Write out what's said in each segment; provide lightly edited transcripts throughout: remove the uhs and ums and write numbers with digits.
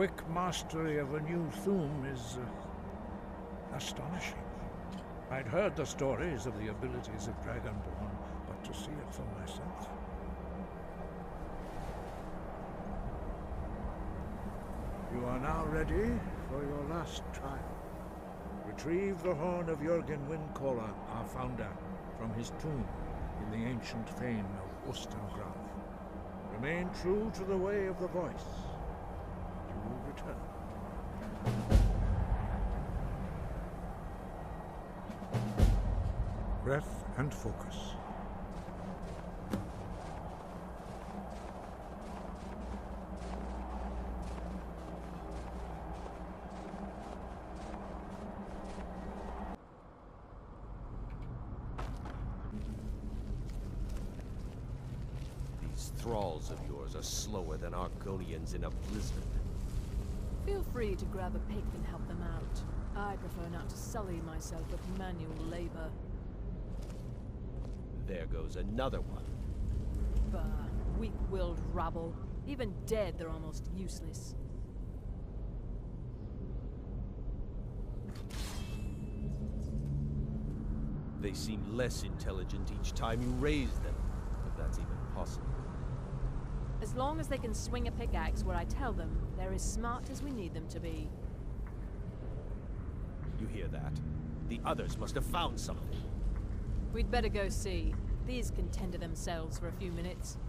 quick mastery of a new thum is astonishing. I'd heard the stories of the abilities of Dragonborn, but to see it for myself... You are now ready for your last trial. Retrieve the horn of Jürgen Windcaller, our founder, from his tomb in the ancient fane of Ustengrav. Remain true to the way of the voice. You will return. Breath and focus. Thralls of yours are slower than Argonians in a blizzard. Feel free to grab a pick and help them out. I prefer not to sully myself with manual labor. There goes another one. Bah, weak-willed rabble. Even dead, they're almost useless. They seem less intelligent each time you raise them, if that's even possible. As long as they can swing a pickaxe where I tell them, they're as smart as we need them to be. You hear that? The others must have found something. We'd better go see. These can tend to themselves for a few minutes.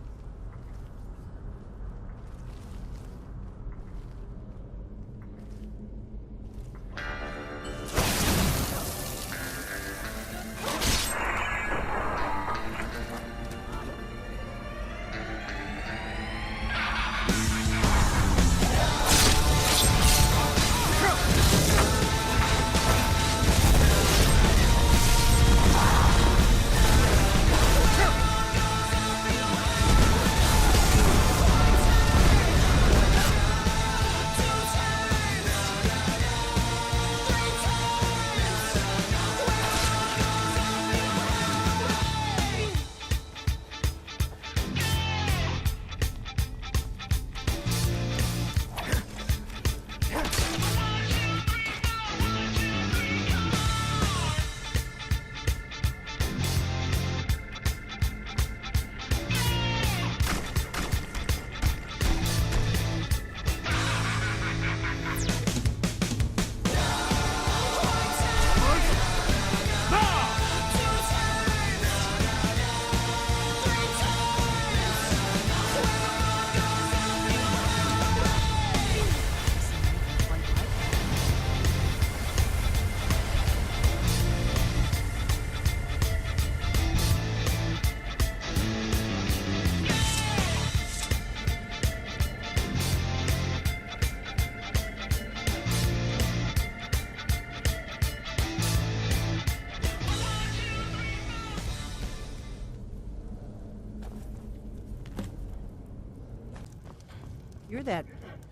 You're that...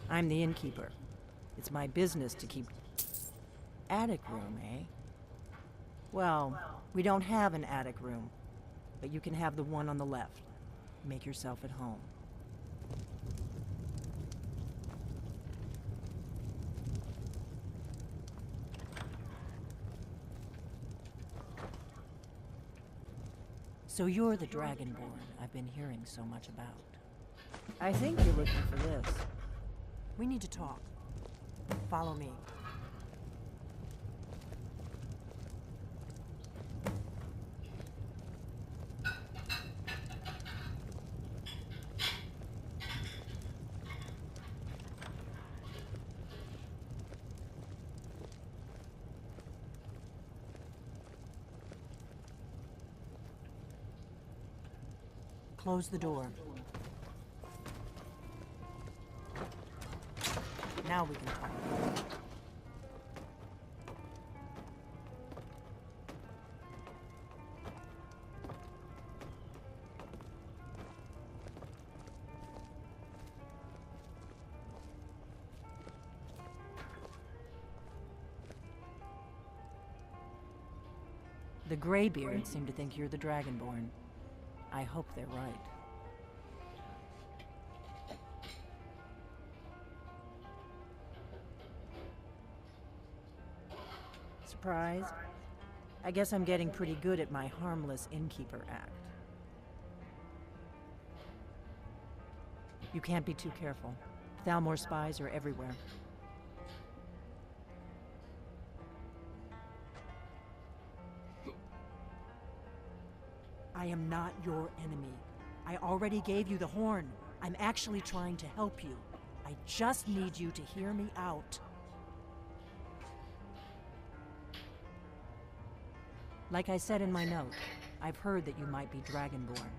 I'm the innkeeper. It's my business to keep... Attic room, eh? Well, we don't have an attic room, but you can have the one on the left. Make yourself at home. So you're the Dragonborn I've been hearing so much about. I think you're looking for this. We need to talk. Follow me. Close the door. Now we can talk. The Greybeards seem to think you're the Dragonborn. I hope they're right. surprised? I guess I'm getting pretty good at my harmless innkeeper act. You can't be too careful. Thalmor spies are everywhere. I am not your enemy. I already gave you the horn. I'm actually trying to help you. I just need you to hear me out. Like I said in my note, I've heard that you might be Dragonborn.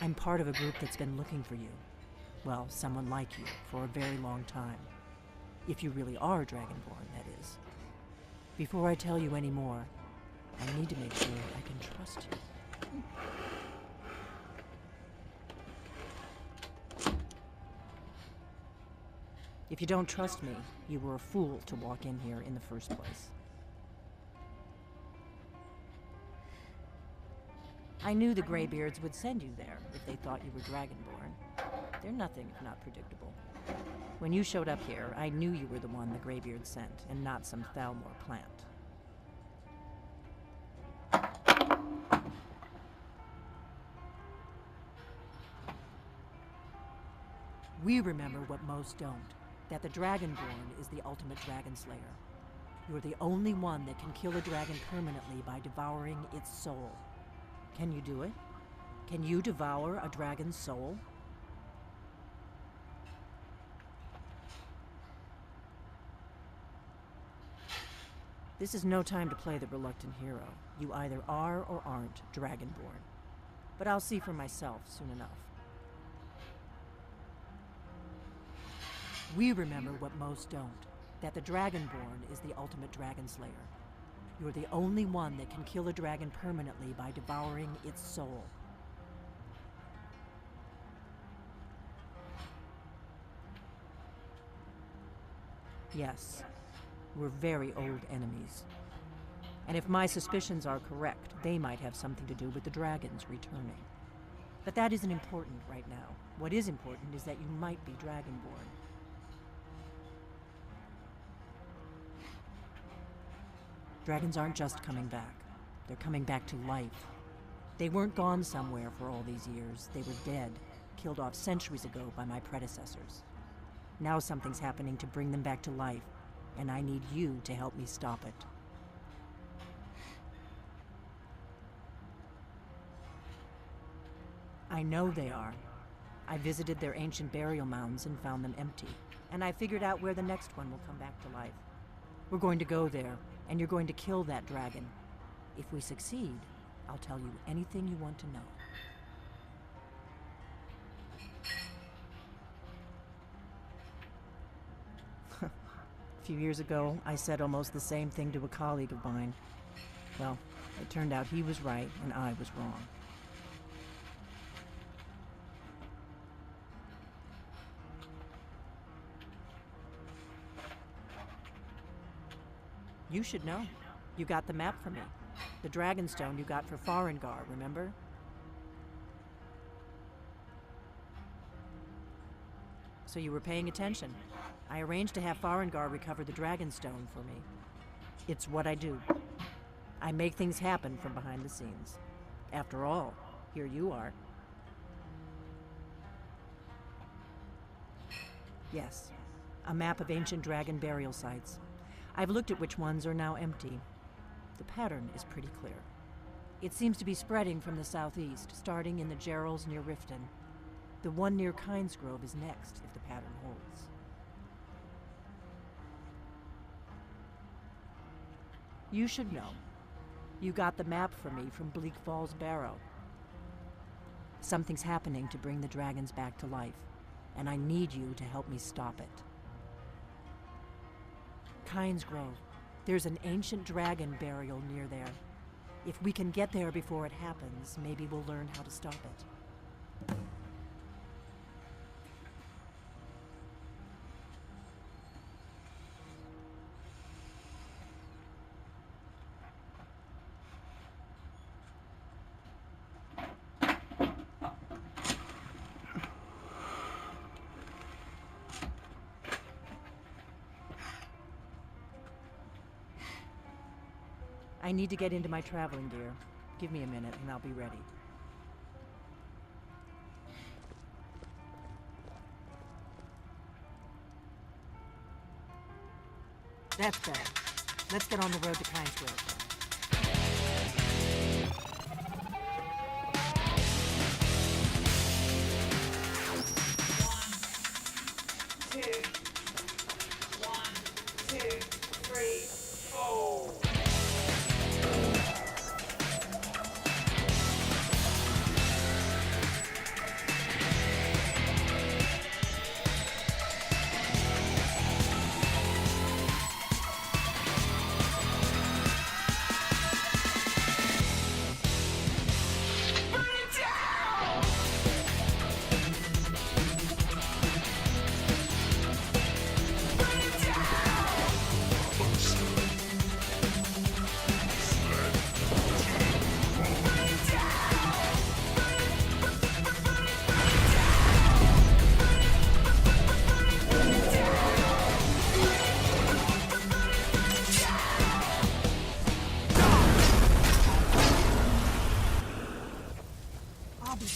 I'm part of a group that's been looking for you. Well, someone like you, for a very long time. If you really are Dragonborn, that is. Before I tell you any more, I need to make sure I can trust you. If you don't trust me, you were a fool to walk in here in the first place. I knew the Greybeards would send you there if they thought you were Dragonborn. They're nothing if not predictable. When you showed up here, I knew you were the one the Greybeards sent, and not some Thalmor plant. We remember what most don't, that the Dragonborn is the ultimate dragon slayer. You're the only one that can kill a dragon permanently by devouring its soul. Can you do it? Can you devour a dragon's soul? This is no time to play the reluctant hero. You either are or aren't Dragonborn. But I'll see for myself soon enough. We remember what most don't, that the Dragonborn is the ultimate dragon slayer. You're the only one that can kill a dragon permanently by devouring its soul. Yes, we're very old enemies. And if my suspicions are correct, they might have something to do with the dragons returning. But that isn't important right now. What is important is that you might be Dragonborn. Dragons aren't just coming back. They're coming back to life. They weren't gone somewhere for all these years. They were dead, killed off centuries ago by my predecessors. Now something's happening to bring them back to life, and I need you to help me stop it. I know they are. I visited their ancient burial mounds and found them empty, and I figured out where the next one will come back to life. We're going to go there, and you're going to kill that dragon. If we succeed, I'll tell you anything you want to know. A few years ago, I said almost the same thing to a colleague of mine. Well, it turned out he was right and I was wrong. You should know. You got the map for me. The Dragonstone you got for Farengar, remember? So you were paying attention. I arranged to have Farengar recover the Dragonstone for me. It's what I do. I make things happen from behind the scenes. After all, here you are. Yes, a map of ancient dragon burial sites. I've looked at which ones are now empty. The pattern is pretty clear. It seems to be spreading from the southeast, starting in the Gerals near Riften. The one near Kynesgrove is next, if the pattern holds. You should know. You got the map for me from Bleak Falls Barrow. Something's happening to bring the dragons back to life, and I need you to help me stop it. Kynesgrove. There's an ancient dragon burial near there. If we can get there before it happens, maybe we'll learn how to stop it. I need to get into my traveling gear. Give me a minute and I'll be ready. That's better. Let's get on the road to Kleinsgrove.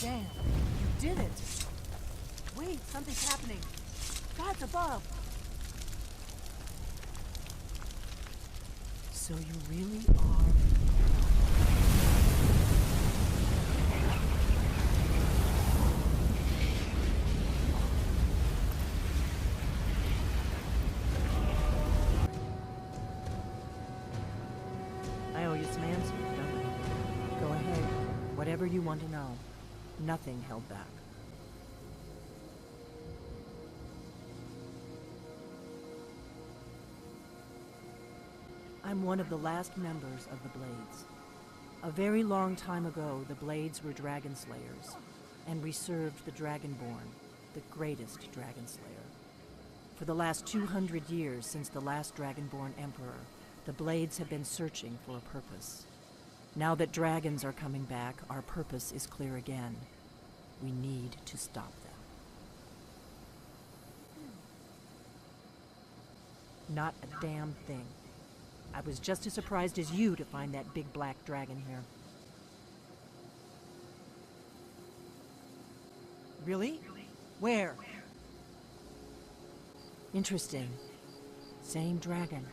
Damn, you did it! Wait, something's happening. God's above! So you really are... I owe you some answers, don't I? Go ahead. Whatever you want to know. Nothing held back. I'm one of the last members of the Blades. A very long time ago, the Blades were dragon slayers, and we served the Dragonborn, the greatest dragon slayer. For the last 200 years since the last Dragonborn Emperor, the Blades have been searching for a purpose. Now that dragons are coming back, our purpose is clear again. We need to stop them. Not a damn thing. I was just as surprised as you to find that big black dragon here. Really? Where? Interesting. Same dragon.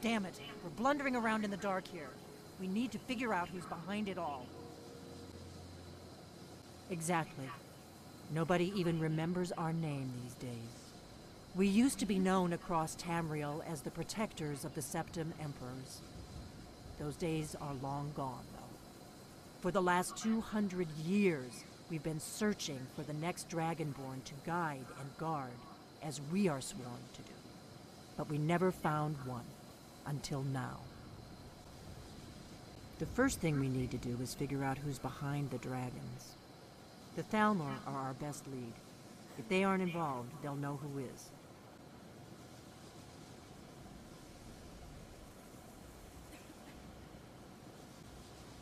Damn it, we're blundering around in the dark here. We need to figure out who's behind it all. Exactly. Nobody even remembers our name these days. We used to be known across Tamriel as the protectors of the Septim Emperors. Those days are long gone, though. For the last 200 years, we've been searching for the next Dragonborn to guide and guard, as we are sworn to do. But we never found one, until now. The first thing we need to do is figure out who's behind the dragons. The Thalmor are our best lead. If they aren't involved, they'll know who is.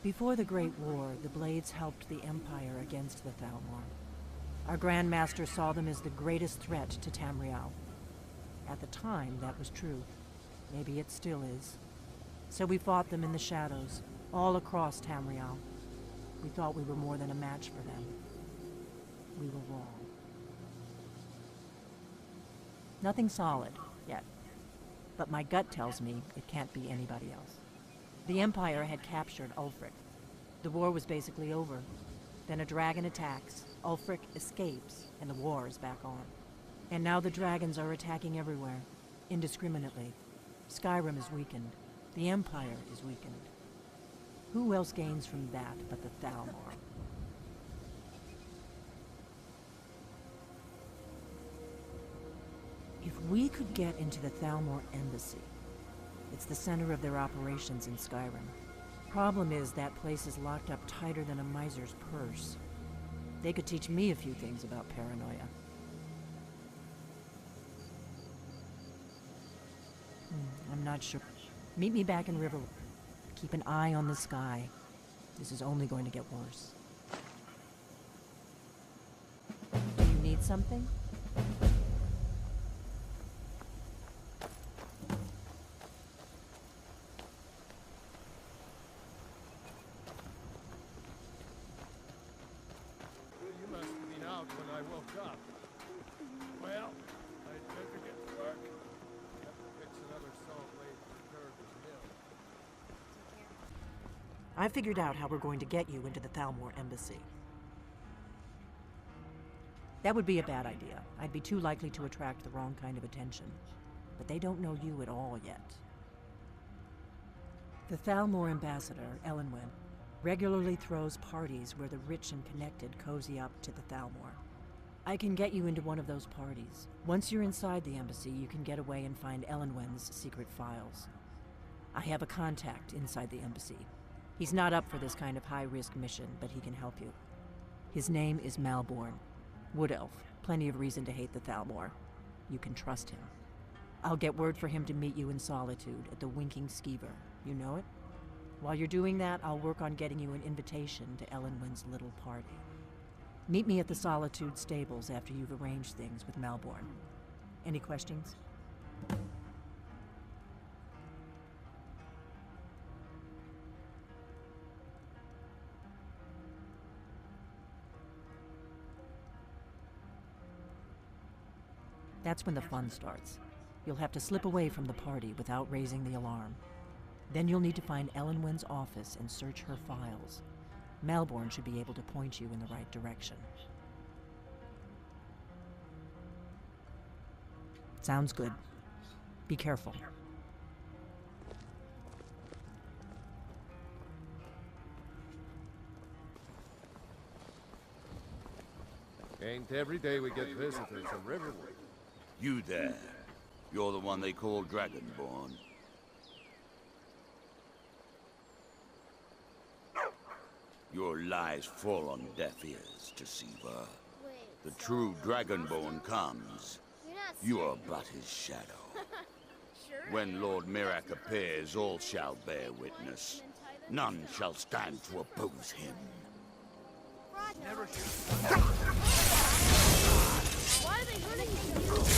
Before the Great War, the Blades helped the Empire against the Thalmor. Our Grand Master saw them as the greatest threat to Tamriel. At the time, that was true. Maybe it still is. So we fought them in the shadows, all across Tamriel. We thought we were more than a match for them. We were wrong. Nothing solid, yet. But my gut tells me it can't be anybody else. The Empire had captured Ulfric. The war was basically over. Then a dragon attacks, Ulfric escapes, and the war is back on. And now the dragons are attacking everywhere, indiscriminately. Skyrim is weakened. The Empire is weakened. Who else gains from that but the Thalmor? If we could get into the Thalmor embassy, it's the center of their operations in Skyrim. Problem is, that place is locked up tighter than a miser's purse. They could teach me a few things about paranoia. I'm not sure. Meet me back in Riverwood. Keep an eye on the sky. This is only going to get worse. Do you need something? I figured out how we're going to get you into the Thalmor embassy. That would be a bad idea. I'd be too likely to attract the wrong kind of attention. But they don't know you at all yet. The Thalmor ambassador, Elenwen, regularly throws parties where the rich and connected cozy up to the Thalmor. I can get you into one of those parties. Once you're inside the embassy, you can get away and find Elenwen's secret files. I have a contact inside the embassy. He's not up for this kind of high-risk mission, but he can help you. His name is Malborn. Wood Elf. Plenty of reason to hate the Thalmor. You can trust him. I'll get word for him to meet you in Solitude at the Winking Skeever. You know it? While you're doing that, I'll work on getting you an invitation to Elenwen's little party. Meet me at the Solitude stables after you've arranged things with Malborn. Any questions? That's when the fun starts. You'll have to slip away from the party without raising the alarm. Then you'll need to find Elenwen's office and search her files. Malborn should be able to point you in the right direction. Sounds good. Be careful. Ain't every day we get visitors from Riverwood. You there. You're the one they call Dragonborn. Your lies fall on deaf ears, Deceiver. The true Dragonborn comes. You are but his shadow. When Lord Mirak appears, all shall bear witness. None shall stand to oppose him. Why are they hurting me?